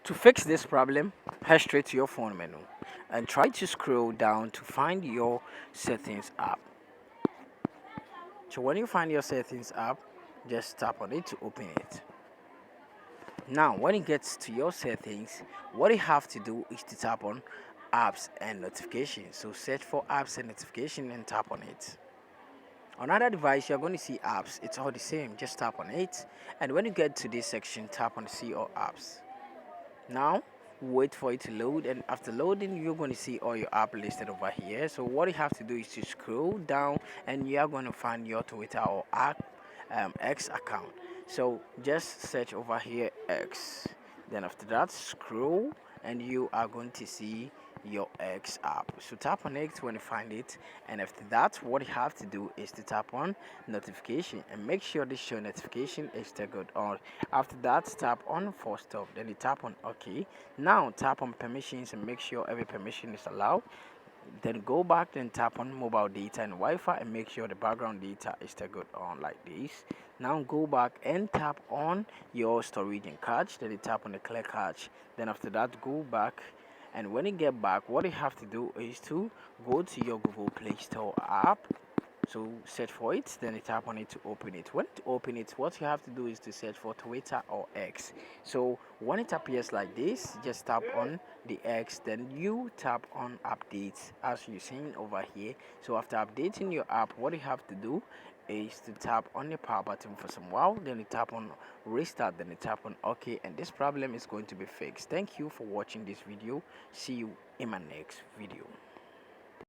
To fix this problem, head straight to your phone menu and try to scroll down to find your settings app. So when you find your settings app, just tap on it to open it. Now, when it gets to your settings, what you have to do is to tap on apps and notifications. So search for apps and notification and tap on it. On other device, you're going to see apps. It's all the same. Just tap on it. And when you get to this section, tap on see all apps. Now, wait for it to load, and after loading, you're going to see all your app listed over here. So what you have to do is to scroll down, and you are going to find your Twitter or app X account. So just search over here X. Then after that, scroll, and you are going to see your X app. So tap on X when you find it, and after that, what you have to do is to tap on notification and make sure this show notification is still good on. After that, tap on force stop. Then you tap on OK. Now tap on permissions and make sure every permission is allowed. Then go back and tap on mobile data and Wi-Fi and make sure the background data is still good on like this. Now go back and tap on your storage and cache. Then you tap on the clear cache. Then after that, go back, and when you get back, what you have to do is to go to your Google Play Store app. So search for it, then you tap on it to open it. When to open it, what you have to do is to search for Twitter or X. So when it appears like this, just tap on the X, then you tap on updates as you're seeing over here. So after updating your app, what you have to do is to tap on the power button for some while, then you tap on restart, then you tap on OK, and this problem is going to be fixed. Thank you for watching this video. See you in my next video.